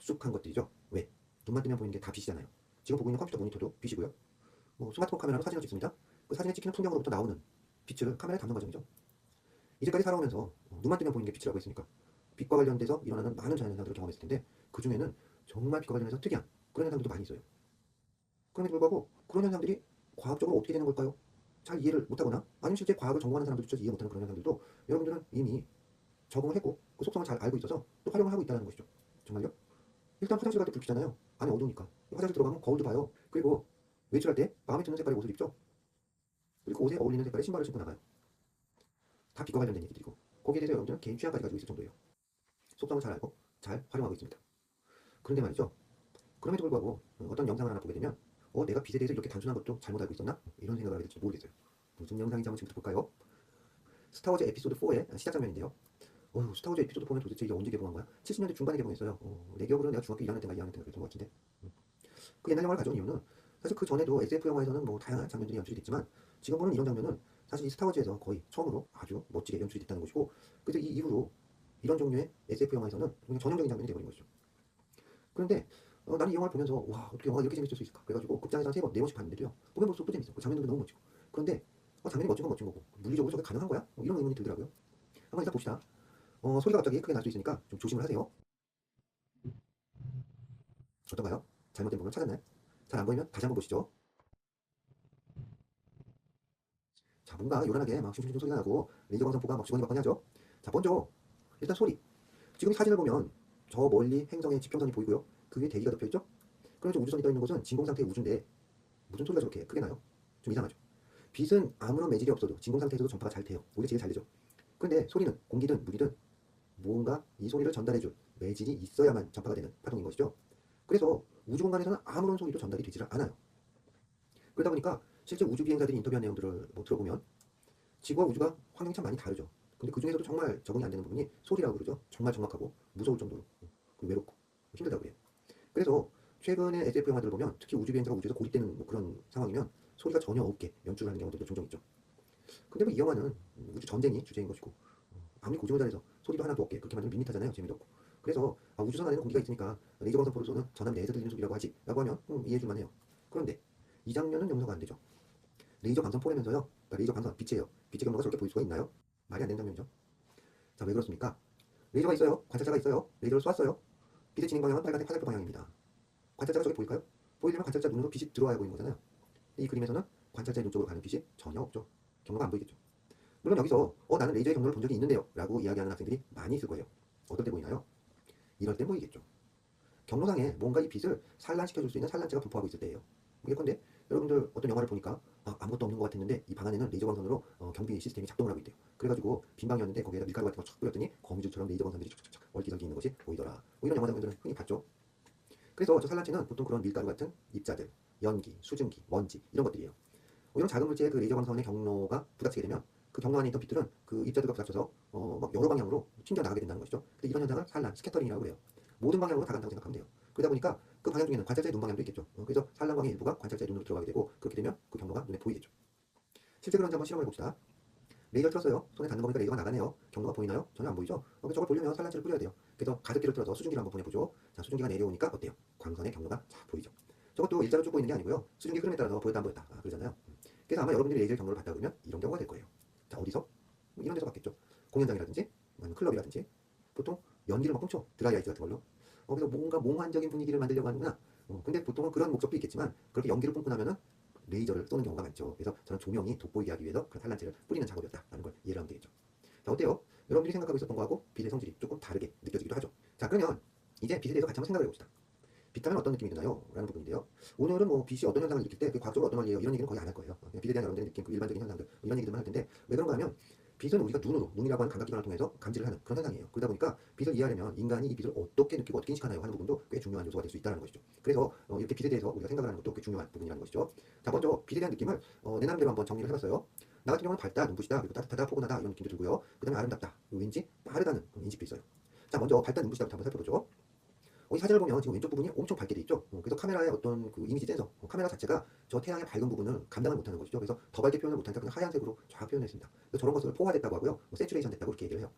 익숙한 것들이죠. 왜? 눈만 뜨면 보이는 게 다 빛이잖아요. 지금 보고 있는 컴퓨터 모니터도 빛이고요. 뭐 스마트폰 카메라로 사진을 찍습니다. 그 사진에 찍히는 풍경으로부터 나오는 빛을 카메라에 담는 과정이죠. 이제까지 살아오면서 눈만 뜨면 보이는 게 빛이라고 했으니까 빛과 관련돼서 일어나는 많은 자연현상들을 경험했을 텐데 그 중에는 정말 빛과 관련해서 특이한 그런 현상들도 많이 있어요. 그럼에도 불구하고 그런 현상들이 과학적으로 어떻게 되는 걸까요? 잘 이해를 못하거나 아니면 실제 과학을 전공하는 사람들조차 이해 못하는 그런 현상들도 여러분들은 이미 적응을 했고 그 속성을 잘 알고 있어서 또 활용을 하고 있다는 것이죠. 정말요? 일단 화장실 갈 때 불 켜잖아요. 안에 어두우니까. 화장실 들어가면 거울도 봐요. 그리고 외출할 때 마음에 드는 색깔의 옷을 입죠. 그리고 옷에 어울리는 색깔의 신발을 신고 나가요. 다 빛과 관련된 얘기들이고 거기에 대해서 여러분들은 개인 취향까지 가지고 있을 정도예요. 속성을 잘 알고 잘 활용하고 있습니다. 그런데 말이죠. 그럼에도 불구하고 어떤 영상을 하나 보게 되면 내가 빛에 대해서 이렇게 단순한 것도 잘못 알고 있었나? 이런 생각을 하게 될지 모르겠어요. 무슨 영상인지 한번 지금부터 볼까요? 스타워즈 에피소드 4의 시작 장면인데요. 스타워즈 에피소드 4는 도대체 이게 언제 개봉한 거야? 70년대 중반에 개봉했어요. 내 기억으로는 내가 중학교 1학년 때인가 2학년 때인가 그랬던 것 같은데. 그 옛날 영화를 가져온 이유는 사실 그 전에도 SF 영화에서는 뭐 다양한 장면들이 연출이 됐지만 지금 보는 이런 장면은 사실 이 스타워즈에서 거의 처음으로 아주 멋지게 연출이 됐다는 것이고 그래서 이 이후로 이런 종류의 SF 영화에서는 굉장히 전형적인 장면이 되어버린 것이죠. 그런데 나는 이 영화를 보면서 와 어떻게 영화가 이렇게 재밌을 수 있을까 그래가지고 극장에서 한 3번 4번씩 봤는데요. 보면 볼수록 또 재밌어. 그 장면들도 너무 멋지고 그런데 장면이 멋진 건 멋진 거고 물리적으로 저게 가능한 거야? 이런 의문이 들더라고요. 한번 일단 봅시다. 소리가 갑자기 크게 날 수 있으니까 좀 조심을 하세요. 어떤가요? 잘못된 부분을 찾았나요? 잘 안 보이면 다시 한번 보시죠. 자, 뭔가 요란하게 막 슝슝슝 소리가 나고 레이저 광선포가 막 주거니 받거니 하죠. 자, 먼저 일단 소리. 지금 이 사진을 보면 저 멀리 행성의 지평선이 보이고요. 그 위에 대기가 덮여있죠? 그러면 우주선이 떠있는 곳은 진공 상태의 우주인데 무슨 소리가 저렇게 크게 나요? 좀 이상하죠. 빛은 아무런 매질이 없어도 진공 상태에서도 전파가 잘 돼요. 오히려 제일 잘 되죠. 그런데 소리는 공기든 물이든 뭔가 이 소리를 전달해줄 매질이 있어야만 전파가 되는 파동인 것이죠. 그래서 우주 공간에서는 아무런 소리도 전달이 되지를 않아요. 그러다 보니까 실제 우주 비행사들이 인터뷰한 내용들을 뭐 들어보면 지구와 우주가 환경이 참 많이 다르죠. 근데 그 중에서도 정말 적응이 안 되는 부분이 소리라고 그러죠. 정말 정확하고 무서울 정도로 외롭고 힘들다고 그래요. 그래서 최근에 SF 영화들을 보면 특히 우주 비행사가 우주에서 고립되는 뭐 그런 상황이면 소리가 전혀 없게 연출을 하는 경우들도 종종 있죠. 근데 뭐 이 영화는 우주 전쟁이 주제인 것이고 아무리 고증을 잘해서 소리도 하나도 없게 그렇게 만들면 밋밋하잖아요. 재미도 없고. 그래서 우주선 안에는 공기가 있으니까 레이저 광선 포로서는 전함 내에서 들리는 소리라고 하지 라고 하면 이해해줄만 해요. 그런데 이 장면은 용서가 안 되죠. 레이저 광선 포라면서요. 그러니까 레이저 광선 빛이에요. 빛의 경로가 저렇게 보일 수가 있나요? 말이 안 되는 장면이죠. 자, 왜 그렇습니까? 레이저가 있어요. 관찰자가 있어요. 레이저를 쐈어요. 빛의 진행 방향은 빨간색 화살표 방향입니다. 관찰자가 저기 보일까요? 보이려면 관찰자 눈으로 빛이 들어와야 보이는 거잖아요. 이 그림에서는 관찰자의 눈 쪽으로 가는 빛이 전혀 없죠. 경로가 안 보이겠죠. 물론 여기서 나는 레이저의 경로를 본 적이 있는데요 라고 이야기하는 학생들이 많이 있을 거예요. 어떨 때 보이나요? 이럴 때 보이겠죠. 경로상에 뭔가 이 빛을 산란시켜줄 수 있는 산란체가 분포하고 있을 때예요. 예컨대 여러분들 어떤 영화를 보니까 아무것도 없는 것 같았는데 이 방 안에는 레이저 광선으로 경비 시스템이 작동을 하고 있대요. 그래가지고 빈 방이었는데 거기에다 밀가루 같은 거 촥 뿌렸더니 거미줄처럼 레이저 광선들이 촥촥촥 얼기설기 있는 것이 보이더라. 뭐 이런 영화 장면들은 흔히 봤죠. 그래서 저 산란체는 보통 그런 밀가루 같은 입자들, 연기, 수증기, 먼지 이런 것들이에요. 이런 작은 물질의 그 레이저 광선의 경로가 부닥치게 되면 그 경로 안에 있던 빛들은 그 입자들과 부닥쳐서 막 여러 방향으로 튕겨 나가게 된다는 것이죠. 근데 이런 현상을 산란, 스캐터링이라고 그래요. 모든 방향으로 다 간다고 생각하면 돼요. 그러다 보니까 그 방향 중에는 관찰자의 눈 방향도 있겠죠. 그래서 산란광의 일부가 관찰자의 눈으로 들어가게 되고 그렇게 되면 그 경로가 눈에 보이겠죠. 실제 그런지 한번 실험을 해봅시다. 레이저를 틀었어요. 손에 닿는 거 보니까 레이저가 나가네요. 경로가 보이나요? 전혀 안 보이죠? 저걸 보려면 산란체를 뿌려야 돼요. 그래서 가습기를 틀어서 수증기를 한번 보내보죠. 자, 수증기가 내려오니까 어때요? 광선의 경로가 자, 보이죠? 저것도 일자로 쭉 보이는 게 아니고요. 수증기 흐름에 따라서 보였다 안 보였다 그러잖아요. 그래서 아마 여러분들이 레이저의 경로를 봤다 그러면 이런 경우가 될 거예요. 자, 어디서? 이런 데서 봤겠죠. 공연장이라든지 아니면 클럽이라든지 보통 연기를 막 훔쳐 드라이아이즈 같은 걸로 그래서 뭔가 몽환적인 분위기를 만들려고 하는구나. 근데 보통은 그런 목적도 있겠지만 그렇게 연기를 뿜고 나면은 레이저를 쏘는 경우가 많죠. 그래서 저는 조명이 돋보이게 하기 위해서 그런 산란체를 뿌리는 작업이었다라는 걸 이해를 하면 되겠죠. 자, 어때요? 여러분들이 생각하고 있었던 거하고 빛의 성질이 조금 다르게 느껴지기도 하죠. 자, 그러면 이제 빛에 대해서 같이 한번 생각을 해봅시다. 빛하면 어떤 느낌이 드나요? 라는 부분인데요. 오늘은 뭐 빛이 어떤 현상을 느낄 때 과학적으로 어떤 원리예요? 이런 얘기는 거의 안 할 거예요. 그냥 빛에 대한 여러분들의 느낌, 그 일반적인 현상들 이런 얘기들만 할 텐데 왜 그런가 하면 빛은 우리가 눈이라고 하는 감각기관을 통해서 감지를 하는 그런 현상이에요. 그러다 보니까 빛을 이해하려면 인간이 이 빛을 어떻게 느끼고 어떻게 인식하나요 하는 부분도 꽤 중요한 요소가 될 수 있다는 것이죠. 그래서 이렇게 빛에 대해서 우리가 생각을 하는 것도 꽤 중요한 부분이라는 것이죠. 자, 먼저 빛에 대한 느낌을 내 나름대로 한번 정리를 해봤어요. 나 같은 경우는 밝다, 눈부시다, 그리고 따뜻하다, 포근하다 이런 느낌도 들고요. 그 다음에 아름답다, 왠지 빠르다는 인식도 있어요. 자, 먼저 밝다, 눈부시다부터 한번 살펴보죠. 이 사진을 보면 지금 왼쪽 부분이 엄청 밝게 돼 있죠. 그래서 카메라의 어떤 그 이미지 센서, 카메라 자체가 저 태양의 밝은 부분을 감당을 못하는 것이죠. 그래서 더 밝게 표현을 못하니까 그냥 하얀색으로 쫙 표현했습니다. 그래서 저런 것을 포화됐다고 하고요. 세츄레이션 됐다고 이렇게 얘기를 해요.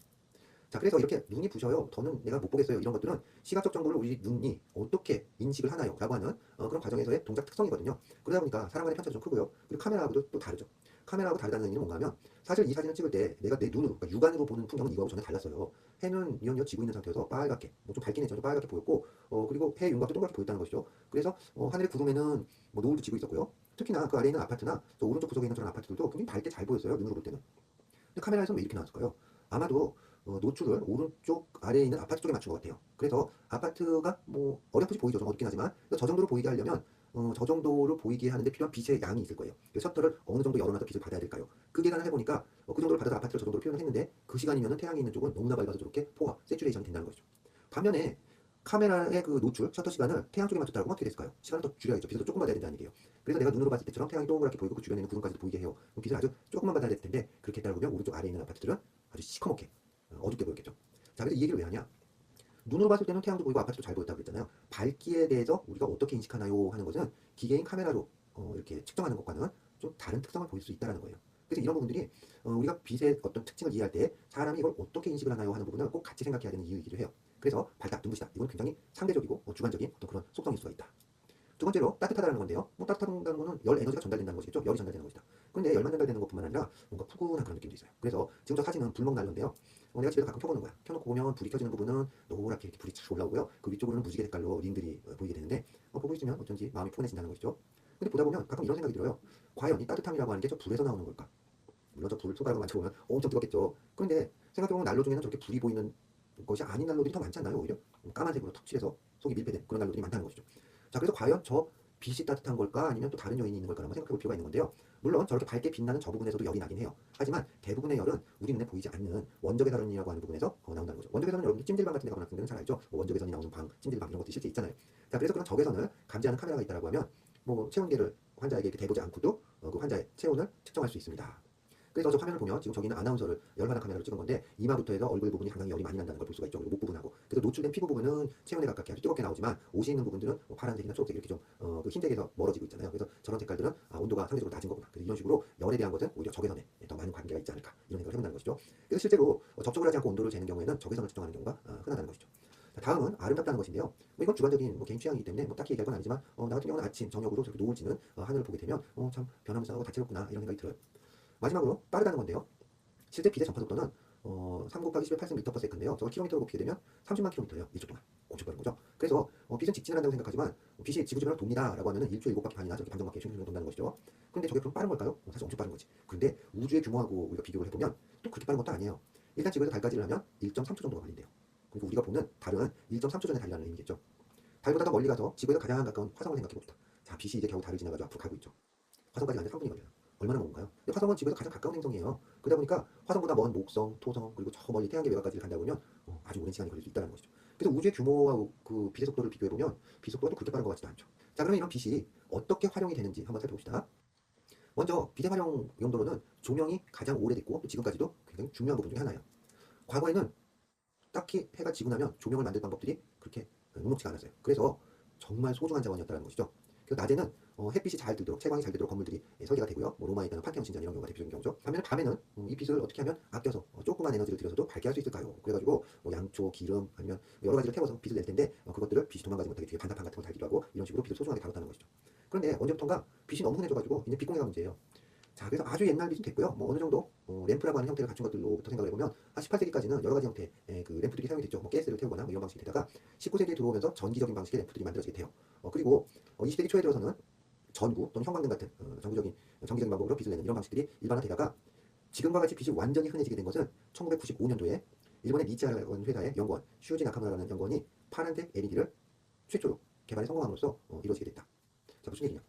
자, 그래서 이렇게 눈이 부셔요, 더는 내가 못 보겠어요, 이런 것들은 시각적 정보를 우리 눈이 어떻게 인식을 하나요? 라고 하는 그런 과정에서의 동작 특성이거든요. 그러다 보니까 사람 간의 편차도 좀 크고요. 그리고 카메라하고도 또 다르죠. 카메라하고 다르다는 의미는 뭔가 하면 사실 이 사진을 찍을 때 내가 내 눈으로, 그러니까 육안으로 보는 풍경은 이거하고 전혀 달랐어요. 해는 이연이어 지고 있는 상태여서 빨갛게, 좀 밝긴 했죠. 빨갛게 보였고, 그리고 해 윤곽도 동그랗게 보였다는 것이죠. 그래서 하늘의 구름에는 노을도 지고 있었고요. 특히나 그 아래에 있는 아파트나 저 오른쪽 구석에 있는 저런 아파트들도 굉장히 밝게 잘 보였어요, 눈으로 볼 때는. 근데 카메라에서는 왜 이렇게 나왔을까요? 아마도 노출을 오른쪽 아래에 있는 아파트 쪽에 맞춘 것 같아요. 그래서 아파트가 뭐 어렴풋이 보이죠. 좀 어둡긴 하지만 저 정도로 보이게 하려면 저 정도로 보이게 하는데 필요한 빛의 양이 있을 거예요. 그래서 셔터를 어느 정도 열어놔서 빛을 받아야 될까요? 그 계산을 해보니까 그 정도로 받아서 아파트를 저 정도로 표현을 했는데 그 시간이면 태양이 있는 쪽은 너무나 밝아서 저렇게 포화, 세츄레이션이 된다는 것이죠. 반면에 카메라의 그 노출, 셔터 시간을 태양 쪽에 맞췄다고 하면 어떻게 됐을까요? 시간을 더 줄여야죠. 빛을 더 조금 받아야 된다는 얘기예요. 그래서 내가 눈으로 봤을 때처럼 태양이 동그랗게 보이고 그 주변에 있는 구름까지도 보이게 해요. 그럼 빛을 아주 조금만 받아야 될 텐데 그렇게 했다고 보면 오른쪽 아래에 있는 아파트들은 아주 시커멓게 어둡게 보였겠죠. 자, 그래서 이 얘기를 왜 하냐? 눈으로 봤을 때는 태양도 보이고 아파트도 잘 보였다고 그랬잖아요. 밝기에 대해서 우리가 어떻게 인식하나요 하는 것은 기계인 카메라로 이렇게 측정하는 것과는 좀 다른 특성을 보일 수 있다는 거예요. 그래서 이런 부분들이 우리가 빛의 어떤 특징을 이해할 때 사람이 이걸 어떻게 인식을 하나요 하는 부분을 꼭 같이 생각해야 되는 이유이기도 해요. 그래서 밝다, 눈부시다. 이건 굉장히 상대적이고 주관적인 어떤 그런 속성일 수가 있다. 두 번째로 따뜻하다는 건데요. 뭐 따뜻하다는 거는 열 에너지가 전달된다는 것이겠죠. 열이 전달되는 것이다. 그런데 열만 전달되는 것뿐만 아니라 뭔가 푸근한 그런 느낌도 있어요. 그래서 지금 저 사진은 불멍 난로인데요. 내가 집에서 가끔 켜보는 거야. 켜놓고 보면 불이 켜지는 부분은 노랗게 이렇게 불이 쫙 올라오고요. 그 위쪽으로는 무지개 색깔로 림들이 보이게 되는데 보고 있으면 어쩐지 마음이 푸근해진다는 것이죠. 근데 보다 보면 가끔 이런 생각이 들어요. 과연 이 따뜻함이라고 하는 게 저 불에서 나오는 걸까? 물론 저 불 손가락으로 만져보면 엄청 뜨겁겠죠. 그런데 생각해보면 난로 중에는 저렇게 불이 보이는 것이 아닌 난로들이 더 많지 않나요? 오히려 까만색으로 턱 칠해서 속이 밀폐된 그런 난로들이 많다는 것이죠. 자, 그래서 과연 저 빛이 따뜻한 걸까 아니면 또 다른 요인이 있는 걸까 한번 생각해 볼 필요가 있는 건데요. 물론 저렇게 밝게 빛나는 저 부분에서도 열이 나긴 해요. 하지만 대부분의 열은 우리 눈에 보이지 않는 원적외선이라고 하는 부분에서 나온다는 거죠. 원적외선은 여러분들 찜질방 같은 데 가면 데는 잘 알죠. 뭐 원적외선이 나오는 방, 찜질방 이런 것들이 실제 있잖아요. 자, 그래서 그런 적외선을 감지하는 카메라가 있다고 하면 뭐 체온계를 환자에게 이렇게 대보지 않고도 그 환자의 체온을 측정할 수 있습니다. 그래서 저 화면을 보면 지금 저기는 아나운서를 열받은 카메라로 찍은 건데 이마부터 해서 얼굴 부분이 상당히 열이 많이 난다는 걸 볼 수가 있죠. 그리고 목 부분하고. 그래서 노출된 피부 부분은 체온에 가깝게 아주 뜨겁게 나오지만 옷이 있는 부분들은 뭐 파란색이나 초록색 이렇게 좀 그 흰색에서 멀어지고 있잖아요. 그래서 저런 색깔들은 온도가 상대적으로 낮은 거구나. 그래서 이런 식으로 열에 대한 것은 오히려 적외선에 더 많은 관계가 있지 않을까 이런 생각을 해본다는 것이죠. 그래서 실제로 접촉을 하지 않고 온도를 재는 경우에는 적외선을 측정하는 경우가 흔하다는 것이죠. 자, 다음은 아름답다는 것인데요. 뭐 이건 주관적인 개인 취향이기 때문에 딱히 얘기할 건 아니지만 나 같은 경우는 아침, 저녁으로 저렇게 노을 지는 하늘을 보게 되면 참 변화무쌍하고 다채롭구나 이런 생각이 들어요. 마지막으로 빠르다는 건데요. 실제 빛의 전파 속도는 3 곱하기 10의 8승 미터 퍼 세컨드인데요. 저걸 킬로미터로 곱히게 되면 30만 킬로미터예요. 1초 동안. 엄청 빠른 거죠. 그래서 빛은 직진을 한다고 생각하지만 빛이 지구 주변을 돕니다 라고 하면 1초에 7바퀴 반이나 저렇게 반정밖에 슝슝 돈다는 것이죠. 그런데 저게 그럼 빠른 걸까요? 사실 엄청 빠른 거지. 그런데 우주의 규모하고 우리가 비교를 해보면 또 그렇게 빠른 것도 아니에요. 일단 지구에서 달까지를 하면 1.3초 정도가 걸린대요. 그리고 우리가 보는 달은 1.3초 전에 달이라는 의미겠죠. 달보다 더 멀리 가서 지구에서 가장 가까운 화성을 생각해 봅시다. 자, 빛이 이제 겨우 달을 지나가지고 앞으로 가고 있죠. 화성까지 가는데 3분이 걸려요. 얼마나 먼가요? 화성은 지구에서 가장 가까운 행성이에요. 그러다 보니까 화성보다 먼 목성, 토성, 그리고 저 멀리 태양계 외곽까지 간다 보면 아주 오랜 시간이 걸릴 수 있다는 것이죠. 그래서 우주의 규모와 그 빛의 속도를 비교해 보면 빛 속도가 또 그렇게 빠른 것 같지도 않죠. 자, 그러면 이런 빛이 어떻게 활용이 되는지 한번 살펴봅시다. 먼저 빛의 활용 용도로는 조명이 가장 오래됐고 또 지금까지도 굉장히 중요한 부분 중에 하나예요. 과거에는 딱히 해가 지고 나면 조명을 만들 방법들이 그렇게 녹록지가 않았어요. 그래서 정말 소중한 자원이었다는 것이죠. 그래서 낮에는 햇빛이 잘 들도록, 채광이 잘 들도록 건물들이 설계가 되고요. 뭐 로마에 있는 판테온 신전 이런 경우가 대표적인 경우죠. 반면에 밤에는 이 빛을 어떻게 하면 아껴서 조그만 에너지를 들여서도 밝게 할 수 있을까요? 그래가지고 뭐 양초, 기름 아니면 여러 가지를 태워서 빛을 낼 텐데 그것들을 빛이 도망가지 못하게 뒤에 반사판 같은 걸 달기도 하고 이런 식으로 빛을 소중하게 다뤘다는 것이죠. 그런데 언제부턴가 빛이 너무 흔해져가지고 이제 빛공해가 문제예요. 자, 그래서 아주 옛날 빛은 됐고요. 뭐 어느 정도 램프라고 하는 형태를 갖춘 것들로부터 생각을 해보면 한 18세기까지는 여러 가지 형태의 그 램프들이 사용이 됐죠. 뭐 가스를 태우거나 뭐 이런 방식이 되다가 19세기에 들어오면서 전기적인 방식의 램프들이 만들어지게 돼요. 그리고 20세기 초에 들어서는 전구 또는 형광등 같은 전기적인 방법으로 빛을 내는 이런 방식들이 일반화되다가 지금과 같이 빛이 완전히 흔해지게 된 것은 1995년도에 일본의 니치아라는 회사의 연구원 슈지 나카무라라는 연구원이 파란색 LED를 최초로 개발에 성공함으로써 이루어지게 됐다. 자, 무슨 얘기냐?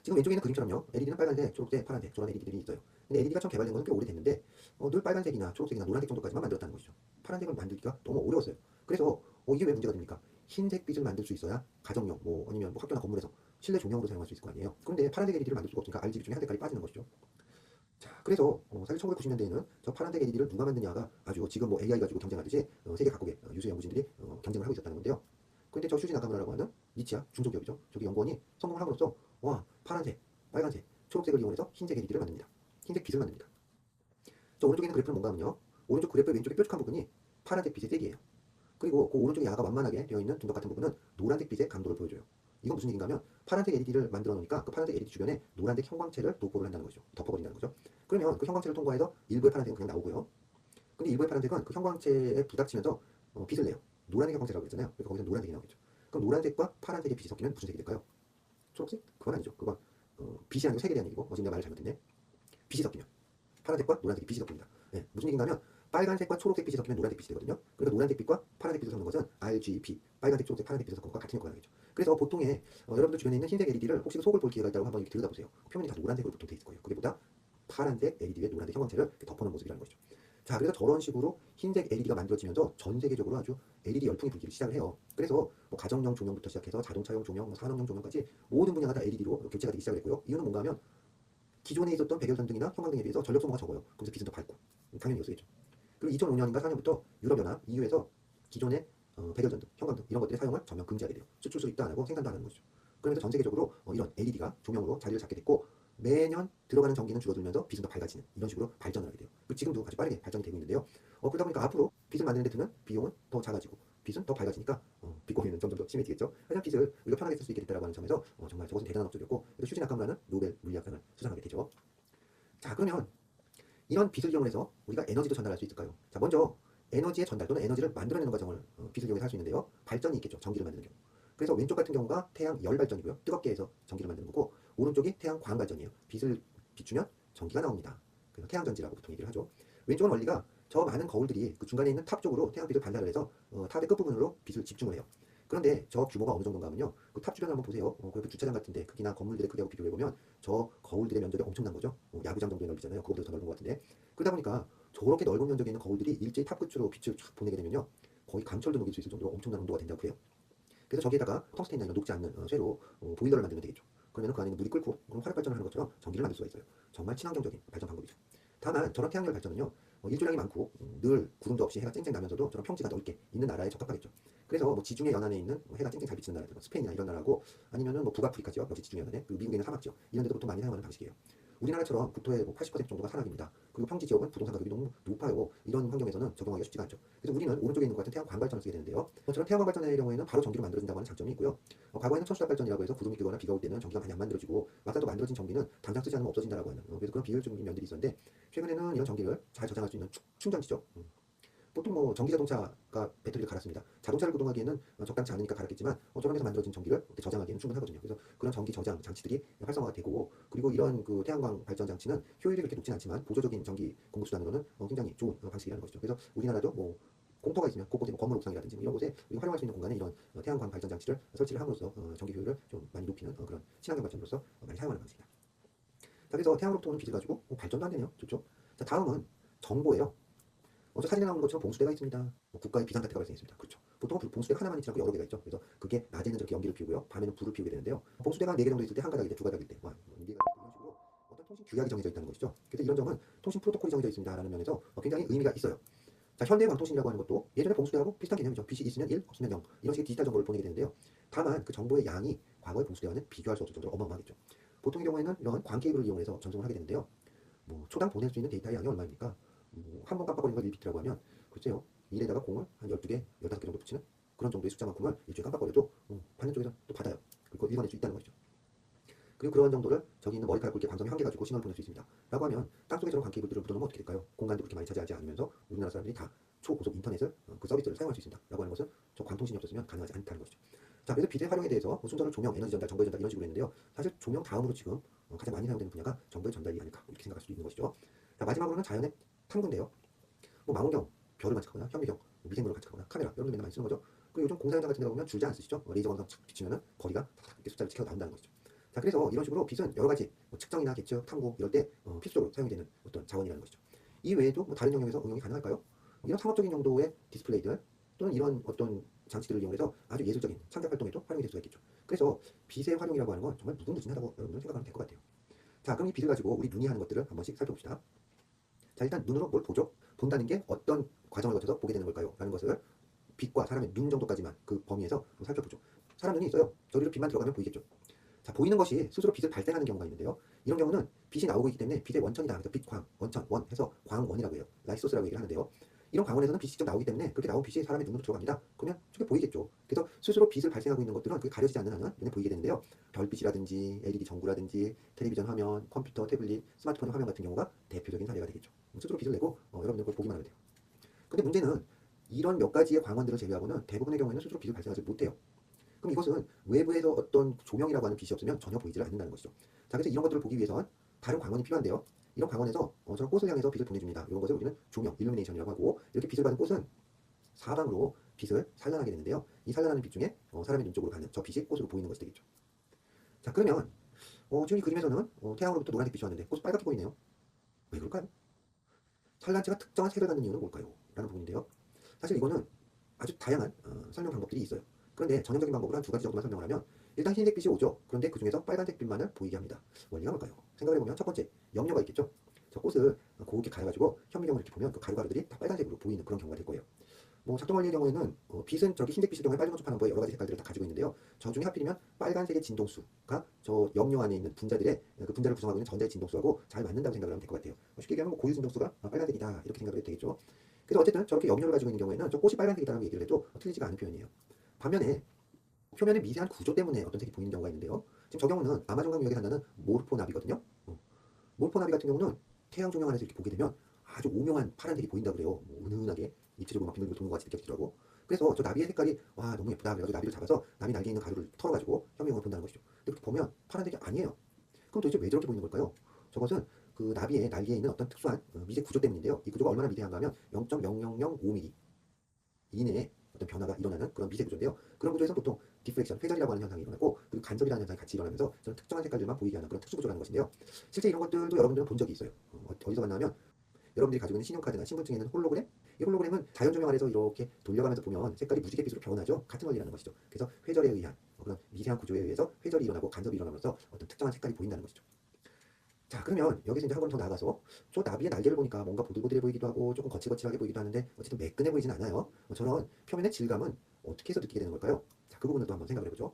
지금 왼쪽에 있는 그림처럼요. LED는 빨간색, 초록색, 파란색 저런 LED들이 있어요. 근데 LED가 처음 개발된 것은 꽤 오래됐는데 늘 빨간색이나 초록색이나 노란색 정도까지만 만들었다는 것이죠. 파란색을 만들기가 너무 어려웠어요. 그래서 이게 왜 문제가 됩니까? 흰색 빛을 만들 수 있어야 가정용 아니면 뭐 학교나 건물에서 실내 조명으로 사용할 수 있을 거 아니에요. 그런데 파란색 LED를 만들 수가 없으니까 RGB 중에 한 색깔이 빠지는 것이죠. 자, 그래서 사실 1990년대에는 저 파란색 LED를 누가 만드냐가 아주 지금 뭐 AI 가지고 경쟁하듯이 세계 각국의 유수 연구진들이 경쟁을 하고 있었다는 건데요. 근데 저 슈지 나카무라라고 하는 니치아 중소기업이죠. 저기 연구원이 성공을 함으로써 와, 파란색, 빨간색, 초록색을 이용해서 흰색 LED를 만듭니다. 흰색 빛을 만듭니다. 저 오른쪽에 있는 그래프는 뭔가 하면요. 오른쪽 그래프의 왼쪽에 뾰족한 부분이 파란색 빛의 세기예요. 그리고 그 오른쪽에 야가 완만하게 되어 있는 둔덕 같은 부분은 노란색 빛의 감도를 보여줘요. 이건 무슨 얘기인가 하면 파란색 LED를 만들어 놓으니까 그 파란색 LED 주변에 노란색 형광체를 도포를 한다는 거죠. 덮어버린다는 거죠. 그러면 그 형광체를 통과해서 일부의 파란색은 그냥 나오고요. 근데 일부의 파란색은 그 형광체에 부닥치면서 빛을 내요. 노란색 형광체라고 그랬잖아요. 그래서 거기서 노란색이 나오겠죠. 그럼 노란색과 파란색의 빛이 섞이면 무슨 색이 될까요? 초록색? 그건 아니죠. 그건 빛이 아니고 색에 대한 얘기고 지금 내가 말을 잘못했네. 빛이 섞이면 파란색과 노란색이 빛이 섞입니다. 네, 무슨 얘기인가 하면 빨간색과 초록색 빛이 섞이면 노란색 빛이 되거든요. 그러니까 노란색 빛과 파란색 빛을 섞는 것은 RGB, 빨간색, 초록색, 파란색 빛을 섞은 것과 같은 효과가 나겠죠. 그래서 보통의 여러분들 주변에 있는 흰색 LED를 혹시 속을 볼 기회가 있다고 한번 이렇게 들여다보세요. 표면이 다 노란색으로 보통 돼 있을 거예요. 그게 보다 파란색 LED에 노란색 형광체를 덮어놓은 모습이라는 것이죠. 자, 그래서 저런 식으로 흰색 LED가 만들어지면서 전 세계적으로 아주 LED 열풍이 불기를 시작을 해요. 그래서 뭐 가정용 조명부터 시작해서 자동차용 조명, 뭐 산업용 조명까지 모든 분야가 다 LED로 교체가 되기 시작을 했고요. 이유는 뭔가 하면 기존에 있었던 백열전등이나 형광등에 비해서 전력 소모가 적어요. 그래서 빛은 더 밝고 당연히 이었겠죠. 그리고 2005년인가 4년부터 유럽연합 EU에서 기존의 백열전등, 형광등 이런 것들의 사용을 전면 금지하게 돼요. 수출 수입도 안 하고 생산도 안 하는 거죠. 그러면서 전 세계적으로 이런 LED가 조명으로 자리를 잡게 됐고 매년 들어가는 전기는 줄어들면서 빛은 더 밝아지는 이런 식으로 발전을 하게 돼요. 지금도 아주 빠르게 발전이 되고 있는데요. 그러다 보니까 앞으로 빛을 만드는 데 드는 비용은 더 작아지고 빛은 더 밝아지니까 빛 고민은 점점 더 심해지겠죠. 하지만 빛을 우리가 편하게 쓸 수 있게 됐다고 하는 점에서 정말 저것은 대단한 업적이었고 휴진 아카무라는 노벨 물리학상을 수상하게 되죠. 자, 그러면 이런 빛을 이용을 해서 우리가 에너지도 전달할 수 있을까요? 자, 먼저 에너지의 전달 또는 에너지를 만들어내는 과정을 빛을 이용해서 할 수 있는데요. 발전이 있겠죠. 전기를 만드는 경우. 그래서 왼쪽 같은 경우가 태양 열 발전이고요. 뜨겁게 해서 전기를 만드는 거고 오른쪽이 태양 광 발전이에요. 빛을 비추면 전기가 나옵니다. 그래서 태양전지라고 보통 얘기를 하죠. 왼쪽 원리가 저 많은 거울들이 그 중간에 있는 탑 쪽으로 태양빛을 반사를 해서 탑의 끝부분으로 빛을 집중을 해요. 그런데 저 규모가 어느 정도인가 하면요. 그 탑 주변을 한번 보세요. 그 주차장 같은데 크기나 건물들의 크기하고 비교해보면 저 거울들의 면적이 엄청난 거죠. 야구장 정도의 넓이잖아요. 그거보다 더 넓은 것 같은데. 그러다 보니까 저렇게 넓은 면적에 있는 거울들이 일제히 탑 끝으로 빛을 쫙 보내게 되면요. 거의 강철도 녹일 수 있을 정도로 엄청난 온도가 된다고 해요. 그래서 저기에다가 텅스텐이나 이런 녹지 않는 쇠로 보일러를 만들면 되겠죠. 그러면 그 안에 있는 물이 끓고 그럼 화력 발전을 하는 것처럼 전기를 만들 수가 있어요. 정말 친환경적인 발전 방법이죠. 다만 저런 태양열 발전은요. 일조량이 많고 늘 구름도 없이 해가 쨍쨍 나면서도 저런 평지가 넓게 있는 나라에 적합하겠죠. 그래서 뭐 지중해 연안에 있는 해가 쨍쨍 잘 비치는 나라들, 스페인이나 이런 나라고 아니면은 뭐 북아프리카죠. 역시 지중해 연안에 그리고 미국에 있는 사막지요. 이런 데도 보통 많이 사용하는 방식이에요. 우리나라처럼 국토의 뭐 80% 정도가 산악입니다. 그리고 평지 지역은 부동산 가격이 너무 높아요. 이런 환경에서는 적용하기가 쉽지가 않죠. 그래서 우리는 오른쪽에 있는 것 같은 태양광 발전을 쓰게 되는데요. 저런 태양광 발전의 경우에는 바로 전기로 만들어진다고 하는 장점이 있고요. 과거에는 천수압 발전이라고 해서 구름이 끼거나 비가 올 때는 전기가 많이 안 만들어지고 막상 또 만들어진 전기는 당장 쓰지 않으면 없어진다라고 하는 그래서 그런 비효율적인 면들이 있었는데 최근에는 이런 전기를 잘 저장할 수 있는 충전지죠. 보통 뭐 전기 자동차가 배터리를 갈았습니다. 자동차를 구동하기에는 적당치 않으니까 갈았겠지만 저런 데서 만들어진 전기를 저장하기에는 충분하거든요. 그래서 그런 전기 저장 장치들이 활성화가 되고 그리고 이런 그 태양광 발전 장치는 효율이 그렇게 높진 않지만 보조적인 전기 공급 수단으로는 굉장히 좋은 방식이라는 것이죠. 그래서 우리나라도 뭐 공터가 있으면 곳곳에 뭐 건물 옥상이라든지 이런 곳에 활용할 수 있는 공간에 이런 태양광 발전 장치를 설치를 함으로써 전기 효율을 좀 많이 높이는 그런 친환경 발전으로서 많이 사용하는 방식이다. 자, 그래서 태양으로부터 오는 빛을 가지고 발전도 안 되네요. 좋죠? 자, 다음은 정보예요. 저 사진에 나오는 것처럼 봉수대가 있습니다. 국가의 비상사태가 발생했습니다. 그렇죠. 보통 봉수대가 하나만 있지 않고 여러 개가 있죠. 그래서 그게 낮에는 저렇게 연기를 피우고요. 밤에는 불을 피우게 되는데요. 봉수대가 4개 정도 있을 때 한 가닥일 때 두 가닥일 때 4가닥일 때 이런 식으로 어떤 통신 규약이 정해져 있다는 것이죠. 그래서 이런 점은 통신 프로토콜이 정해져 있습니다라는 면에서 굉장히 의미가 있어요. 자, 현대방통신이라고 하는 것도 예전에 봉수대하고 비슷한 개념이죠. 빛이 있으면 1, 없으면 0. 이런 식의 디지털 정보를 보내게 되는데요. 다만 그 정보의 양이 과거의 봉수대와는 비교할 수 없을 정도로 어마어마하겠죠. 보통의 경우에는 이런 광 케이블을 이용해서 전송을 하게 되는데요. 뭐 초당 보낼 수 있는 데이터의 양이 얼마입니까? 한 번 깜빡거리는 걸 1비트라고 하면 글쎄요. 1에다가 공을 한 12개, 15개 정도 붙이는 그런 정도의 숫자만큼을 일주일에 깜빡거려도 받는 쪽에서 또 받아요. 그리고 읽어낼 수 있다는 것이죠. 그리고 그런 정도를 저기 있는 머리카락 굵게 광선이 한 개 가지고 신호를 보낼 수 있습니다. 라고 하면 땅속에 저런 광케이블들을 묻어놓으면 어떻게 될까요? 공간도 그렇게 많이 차지하지 않으면서 우리나라 사람들이 다 초고속 인터넷을 그 서비스를 사용할 수 있습니다. 라고 하는 것은 저 광통신이 없었으면 가능하지 않다는 것이죠. 자, 그래서 빛의 활용에 대해서 순서를 조명, 에너지 전달, 정보의 전달 이런 식으로 했는데요. 사실 조명 다음으로 지금 가장 많이 사용되는 분야가 정보의 전달이 아닐까 이렇게 생각할 수도 있는 것이죠. 자, 마지막으로는 자연의 탐구인데요. 뭐 망원경, 별을 관측하거나 현미경, 미생물을 관측하거나 카메라 이런 데 맨날 많이 쓰는 거죠. 그리고 요즘 공사 현장 같은 데 보면 줄자 안 쓰시죠? 레이저 광선 착 비치면은 거리가 이렇게 숫자를 지켜 나온다는 것이죠. 자, 그래서 이런 식으로 빛은 여러 가지 뭐 측정이나 계측, 탐구 이럴 때 필수적으로 사용이 되는 어떤 자원이라는 것이죠. 이 외에도 뭐 다른 영역에서 응용이 가능할까요? 이런 상업적인 용도의 디스플레이들 또는 이런 어떤 장치들을 이용해서 아주 예술적인 창작 활동에도 활용이 될 수가 있겠죠. 그래서 빛의 활용이라고 하는 건 정말 무궁무진하다고 여러분들 생각하면 될 것 같아요. 자, 그럼 이 빛을 가지고 우리 눈이 하는 것들을 한 번씩 살펴봅시다. 자, 일단 눈으로 뭘 보죠? 본다는 게 어떤 과정을 거쳐서 보게 되는 걸까요? 라는 것을 빛과 사람의 눈 정도까지만 그 범위에서 살펴보죠. 사람 눈이 있어요. 저리로 빛만 들어가면 보이겠죠. 자, 보이는 것이 스스로 빛을 발생하는 경우가 있는데요. 이런 경우는 빛이 나오고 있기 때문에 빛의 원천이다. 그래서 빛광, 원천, 원 해서 광원이라고 해요. 라이트 소스라고 얘기를 하는데요. 이런 광원에서는 빛이 직접 나오기 때문에 그렇게 나온 빛이 사람의 눈으로 들어갑니다. 그러면 저게 보이겠죠. 그래서 스스로 빛을 발생하고 있는 것들은 그게 가려지지 않는 한은 눈에 보이게 되는데요. 별빛이라든지 LED 전구라든지 텔레비전 화면, 컴퓨터, 태블릿, 스마트폰 화면 같은 경우가 대표적인 사례가 되겠죠. 스스로 빛을 내고 여러분들 그걸 보기만 하면 돼요. 근데 문제는 이런 몇 가지의 광원들을 제외하고는 대부분의 경우에는 스스로 빛을 발생하지 못해요. 그럼 이것은 외부에서 어떤 조명이라고 하는 빛이 없으면 전혀 보이지를 않는다는 것이죠. 자, 그래서 이런 것들을 보기 위해선 다른 광원이 필요한데요. 이런 광원에서 저런 꽃을 향해서 빛을 보내줍니다. 이런 것을 우리는 조명, 일루미네이션이라고 하고, 이렇게 빛을 받은 꽃은 사방으로 빛을 산란하게 되는데요. 이 산란하는 빛 중에 사람의 눈 쪽으로 가는 저 빛이 꽃으로 보이는 것이 되겠죠. 자, 그러면 지금 이 그림에서는 태양으로부터 노란색 빛이 왔는데 꽃이 빨갛게 보이네요. 왜 그럴까요? 산란체가 특정한 색을 갖는 이유는 뭘까요? 라는 부분인데요. 사실 이거는 아주 다양한 설명 방법들이 있어요. 그런데 전형적인 방법으로 한 두 가지 정도만 설명을 하면, 일단 흰색 빛이 오죠. 그런데 그 중에서 빨간색 빛만을 보이게 합니다. 원리가 뭘까요? 생각을 해보면 첫 번째, 염료가 있겠죠. 저 꽃을 곱게 갈아가지고 현미경을 이렇게 보면 그 가루가루들이 다 빨간색으로 보이는 그런 경우가 될 거예요. 뭐 작동 원리의 경우에는 빛은 저기 흰색 빛의 경우에 빨간 쪽 파란보의 여러 가지 색깔들을 다 가지고 있는데요. 저 중에 하필이면 빨간색의 진동수가 저 염료 안에 있는 분자들의 그 분자를 구성하고 있는 전자의 진동수하고 잘 맞는다고 생각을 하면 될 것 같아요. 쉽게 얘기하면 뭐 고유 진동수가 빨간색이다 이렇게 생각을 해도 되겠죠. 그래서 어쨌든 저렇게 염료를 가지고 있는 경우에는 저 꽃이 빨간색이다라고 얘기를 해도 틀리지가 않은 표현이에요. 반면에 표면의 미세한 구조 때문에 어떤 색이 보이는 경우가 있는데요. 지금 저 경우는 아마존 강유역에 산다는 모르포나비거든요. 모르포나비 같은 경우는 태양 조명 안에서 이렇게 보게 되면 아주 오묘한 파란색이 보인다 그래요. 뭐 은은하게 입체적으로 막 빙글빙글 도는 것 같이 느껴지더라고. 그래서 저 나비의 색깔이 와 너무 예쁘다 그래가지고 나비를 잡아서 나비 날개에 있는 가루를 털어가지고 현미경을 본다는 것이죠. 근데 그렇게 보면 파란색이 아니에요. 그럼 도대체 왜 저렇게 보이는 걸까요? 저것은 그 나비의 날개에 있는 어떤 특수한 미세 구조 때문인데요. 이 구조가 얼마나 미세한가 하면 0.0005mm 이내에 어떤 변화가 일어나는 그런 미세 구조인데요. 그런 구조에서 보통 디프렉션, 회전이라고 하는 현상이 일어나고, 그리고 간섭이라는 현상이 같이 일어나면서 저는 특정한 색깔들만 보이게 하는 그런 특수 구조라는 것인데요. 실제 이런 것들도 여러분들은 본 적이 있어요. 어디서 봤냐면 여러분들이 가지고 있는 신용카드나 신분증에 있는 홀로그램, 이 홀로그램은 자연 조명 아래서 이렇게 돌려가면서 보면 색깔이 무지갯빛으로 변하죠. 같은 원리라는 것이죠. 그래서 회절에 의한 그런 미세한 구조에 의해서 회절이 일어나고 간섭이 일어나면서 어떤 특정한 색깔이 보인다는 것이죠. 자, 그러면 여기서 이제 한 걸음 더 나아가서 저 나비의 날개를 보니까 뭔가 보들보들해 보이기도 하고 조금 거칠거칠하게 보이기도 하는데 어쨌든 매끈해 보이진 않아요. 저런 표면의 질감은 어떻게 해서 느끼게 되는 걸까요? 자, 그 부분을 또 한번 생각을 해보죠.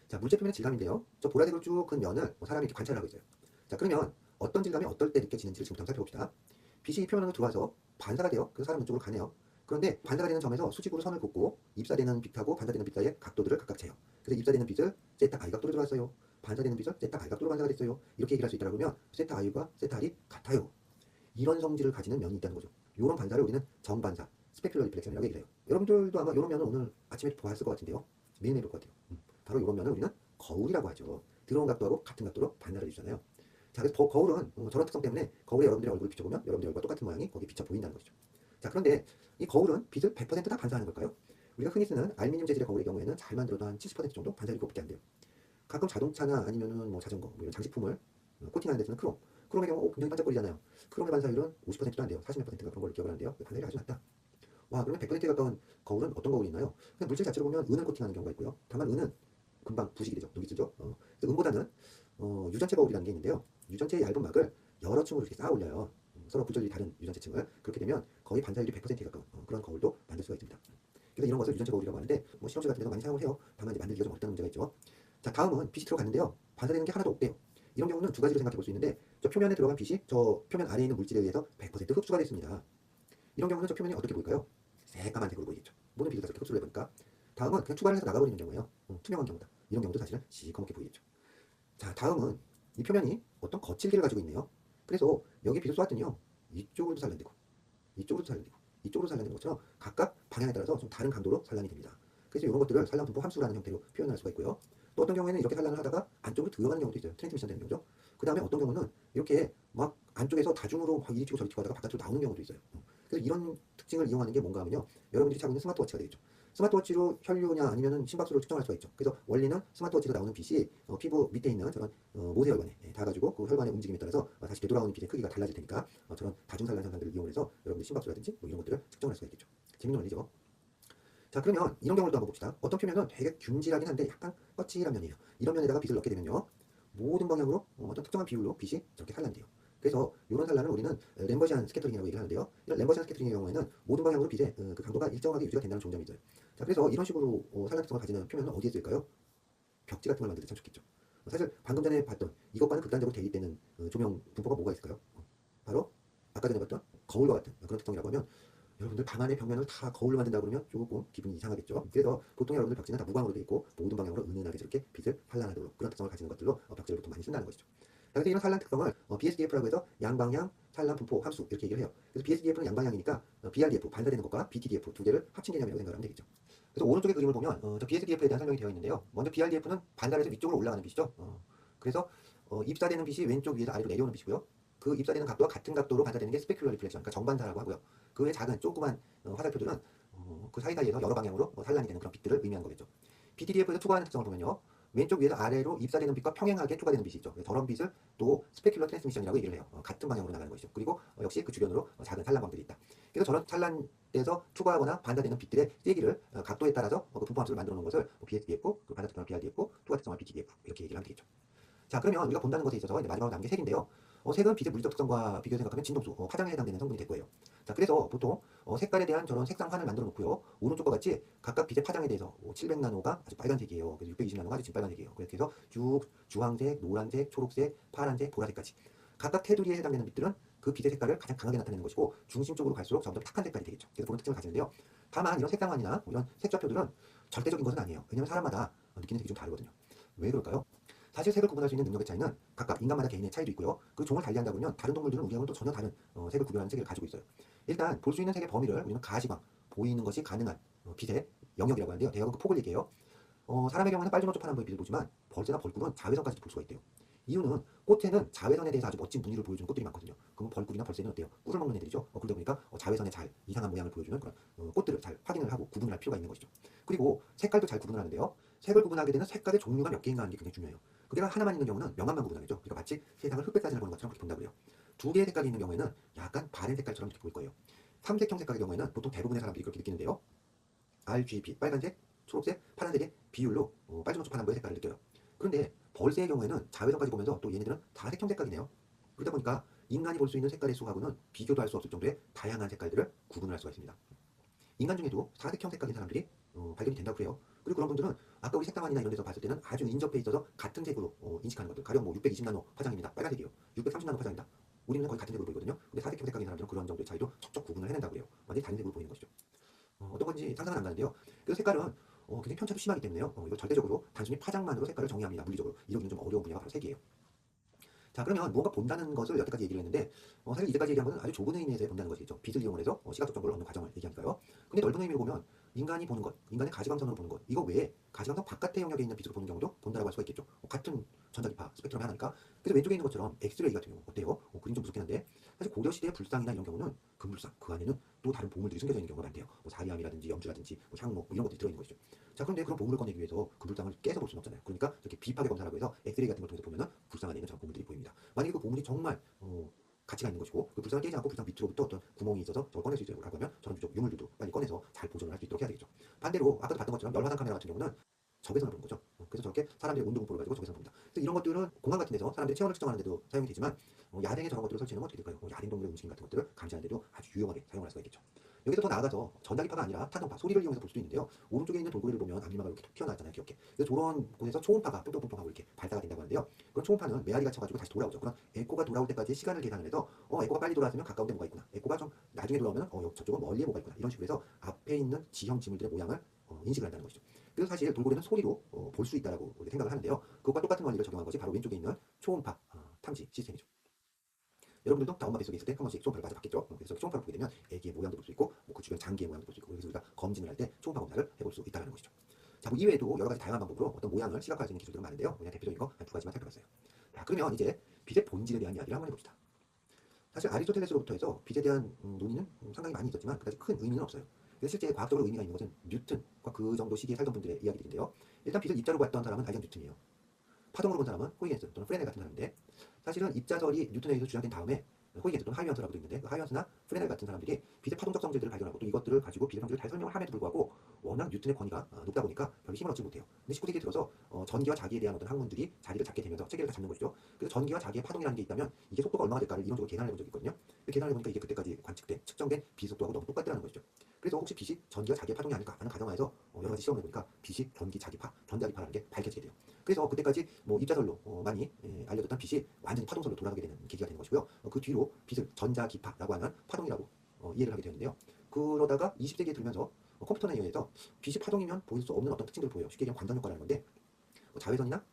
자, 물체 표면의 질감인데요. 저 보라색으로 쭉 큰 면을 사람이 이렇게 관찰을 하고 있어요. 자, 그러면 어떤 질감이 어떨 때 느껴지는지를 지금부터 한번 살펴봅시다. 빛이 표면으로 들어와서 반사가 돼요. 그래서 사람 눈 쪽으로 가네요. 그런데 반사가 되는 점에서 수직으로 선을 긋고 입사되는 빛하고 반사되는 빛 사이의 각도들을 각각 재요. 그래서 입사되는 빛을 세타 I 각도로 들어갔어요. 반사되는 빛을 세타 R 각도로 반사가 됐어요. 이렇게 얘기를 할 수 있다고 하면 세타 I과 세타 R이 같아요. 이런 성질을 가지는 면이 있다는 거죠. 이런 반사를 우리는 정반사, 스페큘러 리플렉션이라고 얘기를 해요. 여러분들도 아마 이런 면을 오늘 아침에 보았을 것 같은데요. 매일매일 볼 것 같아요. 바로 이런 면을 우리는 거울이라고 하죠. 들어온 각도하고 같은 각도로 반사를 해주잖아요. 자, 그래서 거울은 저런 특성 때문에 거울에 여러분들의 얼굴을 비춰보면 여러분들의 얼굴과 똑같은 모양이 거기에 비쳐 보인다는 것이죠. 자, 그런데 이 거울은 빛을 100%다 반사하는 걸까요? 우리가 흔히 쓰는 알루미늄 재질의 거울의 경우에는 잘 만들어도 한 70% 정도 반사율밖에 안 돼요. 가끔 자동차나 아니면은 뭐 자전거, 뭐 이런 장식품을 코팅하는 데 쓰는 크롬의 경우 굉장히 반짝거리잖아요. 크롬의 반사율은 50%도 안 돼요. 40몇%가 그런 걸로 기억을 하는데요. 반사율이 아주 낮다. 와, 그러면 100%에 가까운 거울은 어떤 거울이 있나요? 그냥 물질 자체로 보면 은을 코팅하는 경우가 있고요. 다만 은은 금방 부식이 되죠. 녹이 쓰죠. 그래서 은보다는 유전체 거울이라는 게 있는데요. 유전체의 얇은 막을 여러 층으로 이렇게 쌓아 올려요. 서로 구조들이 다른 유전체층을. 그렇게 되면 거의 반사율이 100%에 가까운 그런 거울도 만들 수가 있습니다. 그래서 이런 것을 유전체 거울이라고 하는데 뭐 실험실 같은 데서 많이 사용을 해요. 다만 이제 만들기가 좀 어렵다는 문제가 있죠. 자, 다음은 빛이 들어갔는데요. 반사되는 게 하나도 없대요. 이런 경우는 두 가지로 생각해 볼 수 있는데, 저 표면에 들어간 빛이 저 표면 아래에 있는 물질에 의해서 100% 흡수가 됐습니다. 이런 경우는 저 표면이 어떻게 보일까요? 새까만 색으로 보이겠죠. 모든 빛을 그렇게 흡수를 해보니까. 다음은 그냥 추가를 해서 나가버리는 경우예요. 투명한 경우다. 이런 경우도 사실은 시커멓게 보이겠죠. 자, 다음은 이 표면이 어떤 거칠기를 가지고 있네요. 그래서 여기 빛을 쏘았더니요. 이쪽으로도 산란되고 이쪽으로도 산란되고 이쪽으로 산란되는 것처럼 각각 방향에 따라서 좀 다른 강도로 산란이 됩니다. 그래서 이런 것들을 산란분포 함수라는 형태로 표현할 수가 있고요. 또 어떤 경우에는 이렇게 산란을 하다가 안쪽으로 들어가는 경우도 있어요. 트랜스미션 되는 경우죠. 그 다음에 어떤 경우는 이렇게 막 안쪽에서 다중으로 막 이리 튀고 저리 튀고 하다가 바깥으로 나오는 경우도 있어요. 그래서 이런 특징을 이용하는 게 뭔가 하면요. 여러분들이 차고 있는 스마트워치가 되겠죠. 스마트워치로 혈류냐 아니면 심박수를 측정할 수가 있죠. 그래서 원리는 스마트워치에서 나오는 빛이 피부 밑에 있는 저런 모세혈관에 닿아가지고 그 혈관의 움직임에 따라서 다시 되돌아오는 빛의 크기가 달라질 테니까 저런 다중산란 현상들을 이용해서 여러분들 심박수라든지 뭐 이런 것들을 측정할 수가 있겠죠. 재밌는 원리죠. 자, 그러면 이런 경우도 한번 봅시다. 어떤 표면은 되게 균질하긴 한데 약간 거칠한 면이에요. 이런 면에다가 빛을 넣게 되면요. 모든 방향으로 어떤 특정한 비율로 빛이 저렇게 산란돼요. 그래서 이런 산란을 우리는 램버시안 스캐터링이라고 얘기를 하는데요. 이런 램버시안 스캐터링의 경우에는 모든 방향으로 빛의 그 강도가 일정하게 유지가 된다는 종점이 있어요. 자, 그래서 이런 식으로 산란 특성을 가지는 표면은 어디에 쓸까요? 벽지 같은 걸 만들 때 참 좋겠죠. 사실 방금 전에 봤던 이것과는 극단적으로 대립되는 조명 분포가 뭐가 있을까요? 바로 아까 전에 봤던 거울과 같은 그런 특성이라고 하면 여러분들 방 안의 벽면을 다 거울로 만든다 그러면 조금 기분이 이상하겠죠. 그래서 보통 여러분들 벽지는 다 무광으로 되어 있고 모든 방향으로 은은하게 저렇게 빛을 산란하도록 그런 특성을 가지는 것들로 벽지를 보통 많이 쓴다는 것이죠. 자, 그래서 이런 산란 특성을 BSDF라고 해서 양방향 산란 분포 함수 이렇게 얘기를 해요. 그래서 BSDF는 양방향이니까 BRDF 반사되는 것과 BTDF 두 개를 합친 개념이라고 생각하면 되겠죠. 그래서 오른쪽의 그림을 보면 저 BSDF에 대한 설명이 되어 있는데요. 먼저 BRDF는 반사해서 위쪽으로 올라가는 빛이죠. 그래서 입사되는 빛이 왼쪽 위에서 아래로 내려오는 빛이고요. 그 입사되는 각도와 같은 각도로 반사되는 게 스페큘러 리플렉션, 그러니까 정반사라고 하고요. 그 외 작은 조그만 화살표들은 그 사이사이에서 여러 방향으로 산란이 되는 그런 빛들을 의미하는 거겠죠. BTDF에서 투과하는 특성을 보면요. 왼쪽 위에서 아래로 입사되는 빛과 평행하게 투과되는 빛이 있죠. 저런 빛을 또 스페큘러 트랜스미션이라고 얘기를 해요. 같은 방향으로 나가는 것이죠. 그리고 역시 그 주변으로 작은 산란광들이 있다. 그래서 저런 산란돼서 투과하거나 반사되는 빛들의 세기를 각도에 따라서 그 분포함수를 만들어 놓은 것을 BSDF, 그 반사 특성을 BRDF, 투과 특성을 BTDF 이렇게 얘기를 하면 되겠죠. 자, 그러면 우리가 본다는 것에 있어서 이제 마지막으로 남은 게 색인데요. 색은 빛의 물리적 특성과 비교해 생각하면 진동수, 파장에 해당되는 성분이 될 거예요. 자, 그래서 보통 색깔에 대한 저런 색상환을 만들어 놓고요. 오른쪽과 같이 각각 빛의 파장에 대해서 700나노가 아주 빨간색이에요. 그래서 620나노가 아주 진빨간색이에요. 그렇게 해서 쭉 주황색, 노란색, 초록색, 파란색, 보라색까지 각각 테두리에 해당되는 빛들은 그 빛의 색깔을 가장 강하게 나타내는 것이고 중심 쪽으로 갈수록 점점 탁한 색깔이 되겠죠. 그래서 그런 특징을 가지는데요. 다만 이런 색상환이나 이런 색좌표들은 절대적인 것은 아니에요. 왜냐하면 사람마다 느끼는 색이 좀 다르거든요. 왜 그럴까요? 사실 색을 구분할 수 있는 능력의 차이는 각각 인간마다 개인의 차이도 있고요. 그 종을 달리한다 보면 다른 동물들은 우리하고는 또 전혀 다른 색을 구별하는 세계를 가지고 있어요. 일단 볼 수 있는 색의 범위를 우리는 가시광, 보이는 것이 가능한 빛의 영역이라고 하는데요. 대략 그 폭을 얘기해요. 사람의 경우에는 빨주노초 파란보의 빛을 보지만 벌새나 벌꿀은 자외선까지도 볼 수가 있대요. 이유는 꽃에는 자외선에 대해서 아주 멋진 무늬를 보여주는 꽃들이 많거든요. 그럼 벌꿀이나 벌새는 어때요? 꿀을 먹는 애들이죠. 그러다 보니까 자외선에 잘 이상한 모양을 보여주는 그런 꽃들을 잘 확인을 하고 구분을 할 필요가 있는 것이죠. 그리고 색깔도 잘 구분을 하는데요. 색을 구분하게 되는 색깔의 종류가 몇 개인가 하는 게 굉장히 중요해요. 그게가 하나만 있는 경우는 명암만 구분하겠죠. 그러니까 마치 세상을 흑백 사진을 보는 것처럼 그렇게 본다고 해요. 두 개의 색깔이 있는 경우에는 약간 바랜 색깔처럼 이렇게 보일 거예요. 삼색형 색깔의 경우에는 보통 대부분의 사람들이 그렇게 느끼는데요. RGB, 빨간색, 초록색, 파란색의 비율로 빨주노초 파란보의 색깔을 느껴요. 그런데 벌새의 경우에는 자외선까지 보면서 또 얘네들은 다색형 색깔이네요. 그러다 보니까 인간이 볼 수 있는 색깔의 수하고는 비교도 할 수 없을 정도의 다양한 색깔들을 구분을 할 수가 있습니다. 인간 중에도 사색형 색깔인 사람들이 발견이 된다고 해요. 그리고 그런 분들은 아까 우리 색상환이나 이런 데서 봤을 때는 아주 인접해 있어서 같은 색으로 인식하는 것들. 가령 뭐 620나노 화장입니다. 빨간색이요. 630나노 화장입니다. 우리는 거의 같은 색으로 보이거든요. 근데 사색형 색깔인 사람들은 그런 정도의 차이도 척척 구분을 해낸다고 해요. 완전히 다른 색으로 보이는 것이죠. 어떤 건지 상상은 안 가는데요. 그래서 색깔은 굉장히 편차도 심하기 때문에요. 이거 절대적으로 단순히 파장만으로 색깔을 정의합니다. 물리적으로. 이러기는 좀 어려운 분야가 바로 색이에요. 자, 그러면 무언가 본다는 것을 여태까지 얘기를 했는데 사실 이제까지 얘기한 것은 아주 좁은 의미에서 본다는 것이죠. 빛을 이용해서 시각적 정보를 얻는 과정을 얘기하니까요. 근데 넓은 의미로 보면 인간이 보는 것, 인간의 가시광선으로 보는 것, 이거 외에 가시광선 바깥의 영역에 있는 빛으로 보는 경우도 본다라고 할 수가 있겠죠. 같은 전자기파 스펙트럼이 하나니까. 그래서 왼쪽에 있는 것처럼 엑스레이 같은 경우 어때요? 그림 좀 무섭긴 한데 사실 고려 시대의 불상이나 이런 경우는 금불상 그 안에는 또 다른 보물들이 숨겨져 있는 경우가 많대요. 뭐 사리암이라든지 염주라든지 뭐 향목 뭐 이런 것들이 들어있는 것이죠. 자, 그런데 그런 보물을 꺼내기 위해서 그 불상을 깨서 볼 수는 없잖아요. 그러니까 이렇게 비파괴 검사라고 해서 엑스레이 같은 걸 통해서 보면은 불상 안에 있는 저런 보물들이 보입니다. 만약에 그 보물이 정말 가치가 있는 것이고 그 불상을 깨지 않고 불상 밑으로부터 어떤 구멍이 있어서 저걸 꺼낼 수 있도록 하면 저런 유적 유물들도 빨리 꺼내서 잘 보존을 할 수 있도록 해야 되겠죠. 반대로 아까도 봤던 것처럼 열화상 카메라 같은 경우는 적외선을 보는 거죠. 그래서 저렇게 사람들의 온도 분포를 가지고 적외선 봅니다. 그래서 이런 것들은 공항 같은 데서 사람들이 체온을 측정하는 데도 사용이 되지만 야생에 저런 것들을 설치하면 어떻게 될까요? 야생 동물의 움직임 같은 것들을 감지하는 데도 아주 유용하게 사용할 수가 있겠죠. 여기서 더 나아가서 전자기파가 아니라 타동파, 소리를 이용해서 볼 수도 있는데요. 오른쪽에 있는 돌고래를 보면 앞니마가 이렇게 툭 튀어나왔잖아요, 귀엽게. 그래서 저런 곳에서 초음파가 뿅뿅뿅뿅하고 이렇게 발사가 된다고 하는데요. 그런 초음파는 메아리가 쳐가지고 다시 돌아오죠. 그런 에코가 돌아올 때까지 시간을 계산을 해서 에코가 빨리 돌아왔으면 가까운 데 뭐가 있구나. 에코가 좀 나중에 돌아오면 저쪽은 멀리에 뭐가 있구나. 이런 식으로 해서 앞에 있는 지형 지물들의 모양을 인식을 한다는 것이죠. 그래서 사실 돌고래는 소리로 볼 수 있다라고 생각을 하는데요. 그것과 똑같은 원리를 적용한 것이 바로 왼쪽에 있는 초음파 탐지 시스템이죠. 여러분들도 다 엄마 뱃속에 있을 때 한 번씩 초음파를 맞아 봤겠죠. 그래서 초음파를 보게 되면 애기의 모양도 볼 수 있고 그 주변 장기의 모양도 볼 수 있고 그래서 우리가 검진을 할 때 초음파 검사를 해볼 수 있다는 것이죠. 자, 뭐 이외에도 여러 가지 다양한 방법으로 어떤 모양을 시각화할 수 있는 기술들은 많은데요. 그냥 대표적인 거 한 두 가지만 살펴봤어요. 자, 그러면 이제 빛의 본질에 대한 이야기를 한번 해봅시다. 사실 아리스토텔레스로부터 해서 빛에 대한 논의는 상당히 많이 있었지만 그다지 큰 의미는 없어요. 그래서 실제 과학적으로 의미가 있는 것은 뉴턴과 그 정도 시기에 살던 분들의 이야기들인데요. 일단 빛을 입자로 봤던 사람은 아이작 뉴턴이에요. 파동으로 본 사람은 호이겐스 또는 프레넬 같은 사람인데 사실은 입자설이 뉴턴에 의해서 주장된 다음에 호이겐스 또는 하이언스라고도 있는데 그 하이언스나 프레넬 같은 사람들이 빛의 파동적 성질들을 발견하고 또 이것들을 가지고 빛의 성질을 잘 설명을 함에도 불구하고 워낙 뉴턴의 권위가 높다 보니까 별로 힘을 얻지 못해요. 근데 19세기에 들어서 전기와 자기에 대한 어떤 학문들이 자리를 잡게 되면서 체계를 다 잡는 것이죠. 그래서 전기와 자기의 파동이라는 게 있다면 이게 속도가 얼마가 될까를 이론적으로 계산을 해본 적이 있거든요. 계산을 해보니까 이게 그때까지 관측된 측정된 빛 속도하고 너무 똑같다는 것이죠. 그래서 혹시 빛이 전기와 자기의 파동이 아닐까 하는 가정하에서 여러 가지 시험을 해보니까 빛이 전기 자기파, 전자기파라는 게 밝혀지게 돼요. 그래서 그때까지 뭐 입자설로 많이 알려졌던 빛이 완전히 파동설로 돌아가게 되는 계기가 되는 것이고요. 그 뒤로 빛을 전자기파라고 하는 파동이라고 이해를 하게 되는데요. 그러다가 20세기에 들면서 컴퓨터에 의해서 빛이 파동이면 보일 수 없는 어떤 특징들을 보여요. 쉽게 얘기하면 광전 효과라는 건데 자외선이나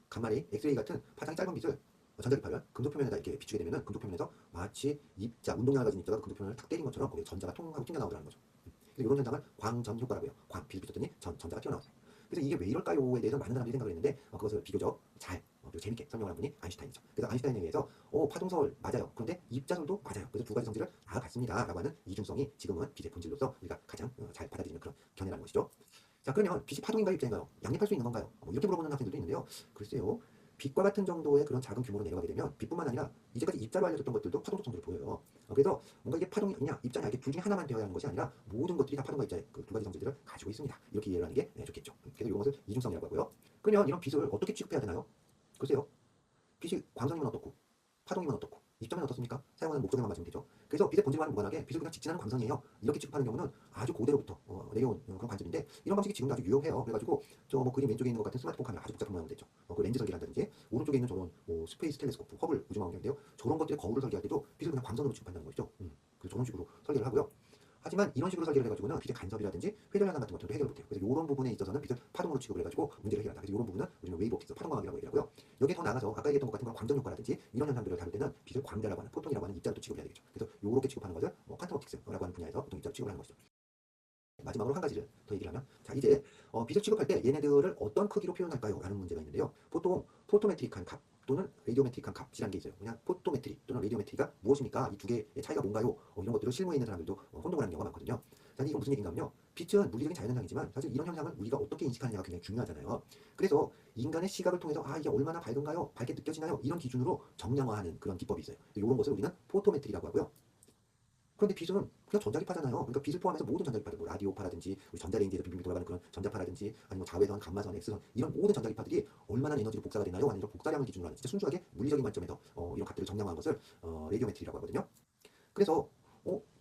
감마레이, 엑스레이 같은 파장이 짧은 빛을 전자기파를 금속 표면에다 이렇게 비추게 되면은 금속 표면에서 마치 입자, 운동량을 가진 입자가 금속 표면을 탁 때린 것처럼 거기에 전자가 통하고 튕겨나오더라는 거죠. 그래서 이런 현상을 광전 효과라고 해요. 빛을 비췄더니 전자가 튀어나왔어요. 그래서 이게 왜 이럴까요에 대해서 많은 사람들이 생각을 했는데 그것을 비교적 잘 그리고 재밌게 설명하는 분이 아인슈타인이죠. 그래서 아인슈타인에 의해서 파동설 맞아요. 그런데 입자설도 맞아요. 그래서 두 가지 성질을 다 갖습니다라고 하는 이중성이 지금은 빛의 본질로서 우리가 가장 잘 받아들이는 그런 견해라는 것이죠. 자, 그러면 빛이 파동인가요, 입자인가요? 양립할 수 있는 건가요? 이렇게 물어보는 학생들도 있는데요. 글쎄요. 빛과 같은 정도의 그런 작은 규모로 내려가게 되면 빛뿐만 아니라 이제까지 입자로 알려졌던 것들도 파동 속성들을 보여요. 그래서 뭔가 이게 파동이 아니냐, 입자냐, 이게 둘 중에 하나만 되어야 하는 것이 아니라 모든 것들이 다 파동과 입자의 그 두 가지 성질들을 가지고 있습니다. 이렇게 이해를 하는 게 좋겠죠. 그래서 이런 것을 이중성이라고 하고요. 그러면 이런 빛을 어떻게 취급해야 되나요? 글쎄요. 빛이 광선이면 어떻고, 파동이면 어떻고, 입자면 어떻습니까? 사용하는 목적에만 맞으면 되죠. 그래서 빛의 본질과는 무관하게 빛을 그냥 직진하는 광선이에요. 이렇게 취급하는 경우는 아주 고대로부터 내려온 그런 관점인데 이런 방식이 지금도 아주 유효해요. 그래가지고 저 뭐 그림 왼쪽에 있는 것 같은 스마트폰 카메라 아주 복잡한 모양으로 되죠. 그 렌즈 설계한다든지 오른쪽에 있는 저런 스페이스 텔레스코프, 허블 우주망원경인데요. 저런 것들의 거울을 설계할 때도 빛을 그냥 광선으로 취급한다는 것이죠. 그래서 저런 식으로 설계를 하고요. 하지만 이런 식으로 설계를 해가지고는 빛의 간섭이라든지 회전 현상 같은 것들도 해결을 못해요. 그래서 이런 부분에 있어서는 빛을 파동으로 취급을 해가지고 문제를 해결한다. 그래서 이런 부분은 요즘에 웨이브 옵틱스, 파동광학이라고 얘기하고요. 여기에 더 나아가서 아까 얘기했던 것 같은 그런 광전 효과라든지 이런 현상들을 다룰 때는 빛을 광대라고 하는 포톤이라고 하는 입자로 또 취급을 해야 되겠죠. 그래서 이렇게 취급하는 것을 퀀텀 옵틱스라고 하는 분야에서 보통 입자로 취급을 하는 것이죠. 마지막으로 한 가지를 더 얘기를 하면 자 이제 빛을 취급할 때 얘네들을 어떤 크기로 표현할까요? 라는 문제가 있는데요. 보통 포토메트릭한 값 또는 레디오메트릭한 값이라는 게 있어요. 그냥 포토메트리 또는 레디오메트리가 무엇입니까? 이 두 개의 차이가 뭔가요? 이런 것들을 실무에 있는 사람들도 혼동을 하는 경우가 많거든요. 자, 이건 무슨 얘기인가 하면요. 빛은 물리적인 자연현상이지만 사실 이런 현상을 우리가 어떻게 인식하느냐가 굉장히 중요하잖아요. 그래서 인간의 시각을 통해서 이게 얼마나 밝은가요? 밝게 느껴지나요? 이런 기준으로 정량화하는 그런 기법이 있어요. 이런 것을 우리는 포토메트리라고 하고요. 그런데 빛은 그냥 전자기파잖아요. 그러니까 빛을 포함해서 모든 전자기파들, 뭐 라디오파라든지 우리 전자레인지에서 빙빙 돌아가는 그런 전자파라든지 아니면 뭐 자외선, 감마선, X선 이런 모든 전자기파들이 얼마나 에너지로 복사가 되나요? 아니면 복사량을 기준으로 하는 진짜 순수하게 물리적인 관점에서 이런 값들을 정량화한 것을 레디오메트리라고 하거든요. 그래서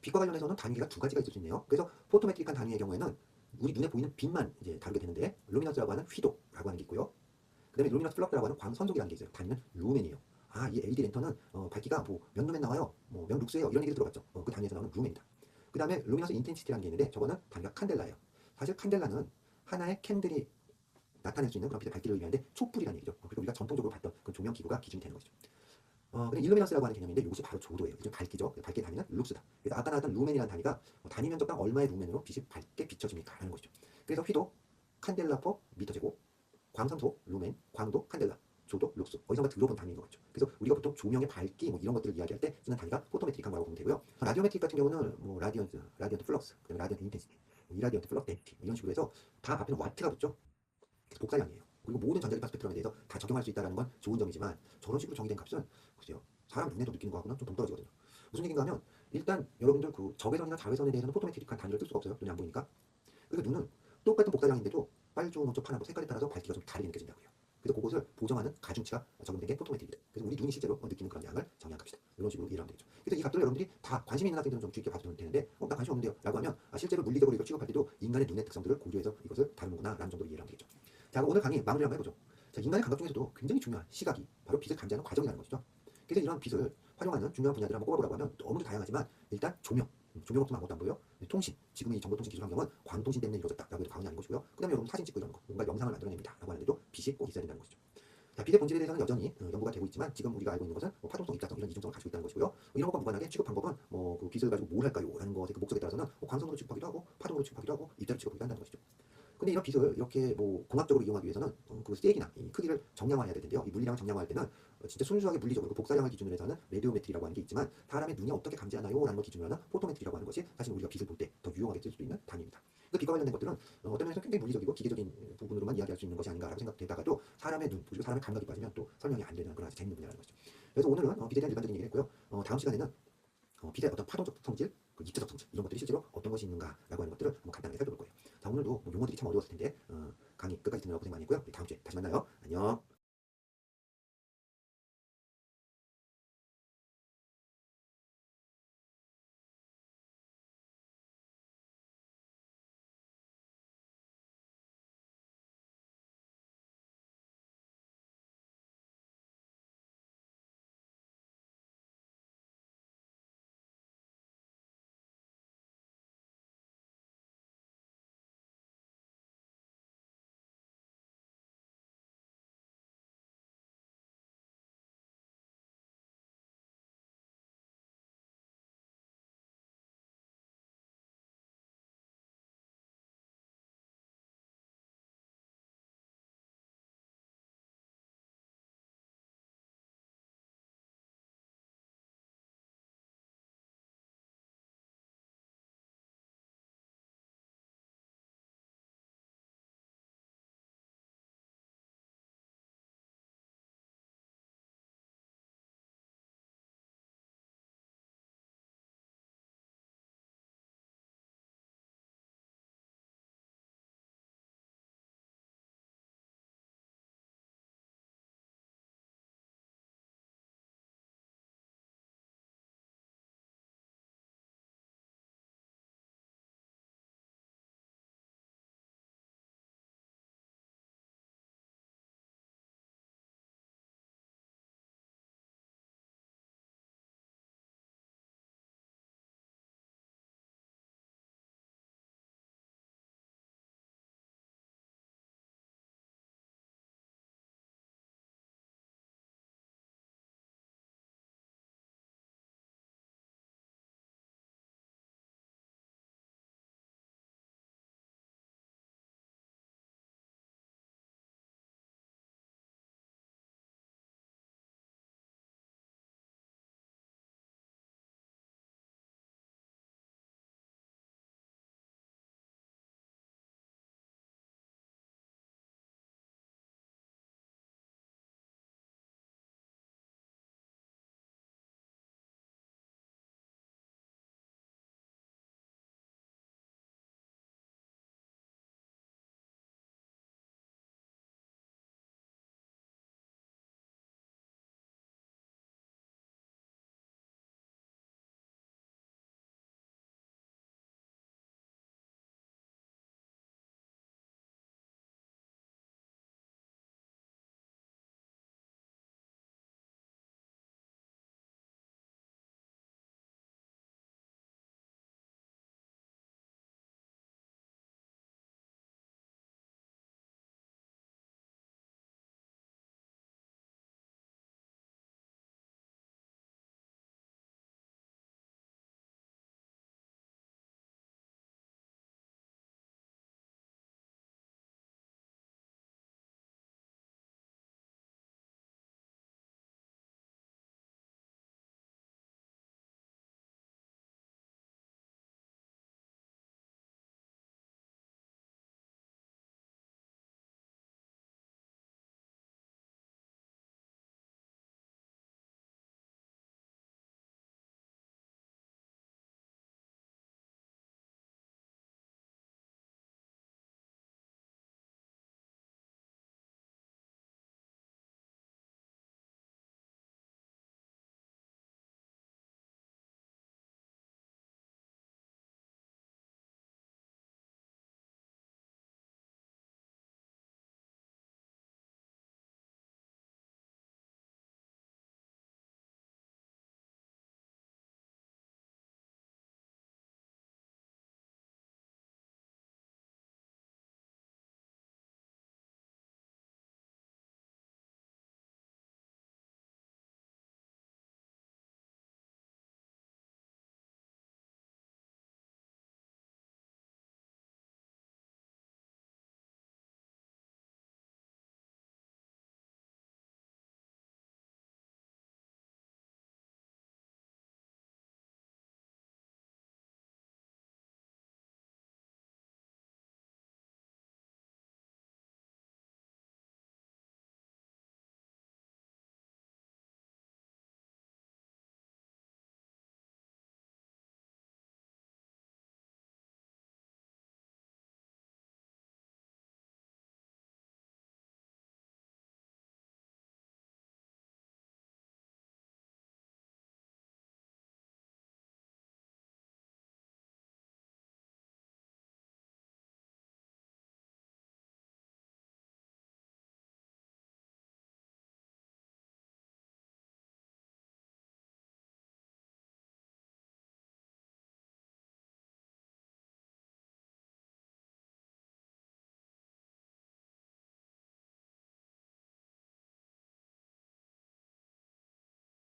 빛과 관련해서는 단위가 두 가지가 있을 수 있네요. 그래서 포토메트릭한 단위의 경우에는 우리 눈에 보이는 빛만 이제 다루게 되는데 루미너스라고 하는 휘도라고 하는 게 있고요. 그다음에 루미너스 플럭스라고 하는 광선속이라는 게 있어요. 단위는 루멘이에요. 이 LED 랜턴은 밝기가 뭐 몇 루멘 나와요? 뭐 몇 룩스예요? 이런 얘기 들어봤죠. 그 단위에서 나오는 루멘이다. 그 다음에 루미너스 인텐시티라는 게 있는데 저거는 단위가 칸델라예요. 사실 칸델라는 하나의 캔들이 나타낼 수 있는 그런 빛의 밝기를 의미하는데 촛불이라는 얘기죠. 그리고 우리가 전통적으로 봤던 그 조명 기구가 기준이 되는 것이죠. 근데 일루미너스라고 하는 개념인데 이것이 바로 조도예요. 이게 밝기죠. 밝기의 단위는 룩스다. 그래서 아까 나왔던 루멘이라는 단위가 단위 면적당 얼마의 루멘으로 빛이 밝게 비춰집니까? 라는 것이죠. 그래서 휘도 칸델라 퍼 미터 제곱, 광선소 루멘, 광도 칸델라, 조도 룩스. 어디선가 들어본 단위인 것 같죠. 그래서 우리가 보통 조명의 밝기 뭐 이런 것들을 이야기할 때 쓰는 단위가 포토메트릭한 거라고 보면 되고요. 라디오메트릭 같은 경우는 뭐 라디언트 플럭스, 그다음에 라디언트 인텐시티, 이라디언트 플럭스 덴시티 이런 식으로 해서 다 앞에는 와트가 붙죠. 복사량이에요. 그리고 모든 전자기파 스펙트럼에 대해서 다 적용할 수 있다는 건 좋은 점이지만 저런 식으로 정의된 값은 글쎄요. 사람 눈에도 느끼는 거하고는 좀 동떨어지거든요. 무슨 얘기인가 하면 일단 여러분들 그 적외선이나 자외선에 대해서는 포토메트릭한 단위를 쓸 수가 없어요. 눈이 안 보이니까. 그래서 눈은 똑같은 복사량인데도 빨주, 노초, 파란 색깔에 따라서 밝기가 좀 다르게 느껴진다고 해요. 그래서 그것을 보정하는 가중치가 적용된 게 포토메트릭이다. 그래서 우리 눈이 실제로 느끼는 그런 양을 정의한 값이다. 이런 식으로 이해하면 되겠죠. 그래서 이 값들을 여러분들이 다 관심 있는 학생들은 좀 쉽게 봐도 되는데 나 관심 없는데요 라고 하면 실제로 물리적으로 이걸 취급할 때도 인간의 눈의 특성들을 고려해서 이것을 다루는구나 라는 정도로 이해를 하면 되겠죠. 자, 오늘 강의 마무리 한번 해보죠. 자, 인간의 감각 중에서도 굉장히 중요한 시각이 바로 빛을 감지하는 과정이라는 것이죠. 그래서 이런 빛을 활용하는 중요한 분야들을 한번 꼽아보라고 하면 너무도 다양하지만 일단 조명 없으면 아무것도 안 보여요. 통신, 지금의 이 정보통신 기술 환경은 광통신 때문에 이루어졌다라고 해도 과언이 아닌 것이고요. 그 다음에 여러분 사진 찍고 이런 거, 뭔가 영상을 만들어냅니다 라고 하는데도 빛이 꼭 있어야 된다는 것이죠. 자, 빛의 본질에 대해서는 여전히 연구가 되고 있지만 지금 우리가 알고 있는 것은 파동성, 입자성 이런 이중성을 가지고 있다는 것이고요. 이런 것과 무관하게 취급 방법은 그 빛을 가지고 뭘 할까요? 라는 것의 그 목적에 따라서는 광선으로 취급하기도 하고 파동으로 취급하기도 하고 입자로 취급하기도 한다는 것이죠. 근데 이런 빛을 이렇게 뭐 공학적으로 이용하기 위해서는 그 스택이나 이 크기를 정량화해야 될 텐데요. 이 물리량을 정량화할 때는 진짜 순수하게 물리적으로 그 복사량을 기준으로 해서는 레디오메트리라고 하는 게 있지만 사람의 눈이 어떻게 감지하나요? 라는 걸 기준으로 하는 포토메트리라고 하는 것이 사실 우리가 빛을 볼 때 더 유용하게 쓸 수 있는 단위입니다. 그 빛과 관련된 것들은 어떤 면에서 굉장히 물리적이고 기계적인 부분으로만 이야기할 수 있는 것이 아닌가라고 생각되다가도 사람의 눈, 그리고 사람의 감각이 빠지면 또 설명이 안 되는 그런 아주 재밌는 분야라는 것이죠. 그래서 오늘은 빛에 대한 일반적인 얘기를 했고요. 다음 시간에는 빛의 어떤 파동적 성질, 그 입자적 성질 이런 것들이 실제로 어떤 것이 있는가라고 하는 것들을 한번 간단하게 살펴볼 거예요. 자, 오늘도 뭐 용어들이 참 어려웠을 텐데 강의 끝까지 듣느라 고생 많이 했고요. 다음 주에 다시 만나요. 안녕.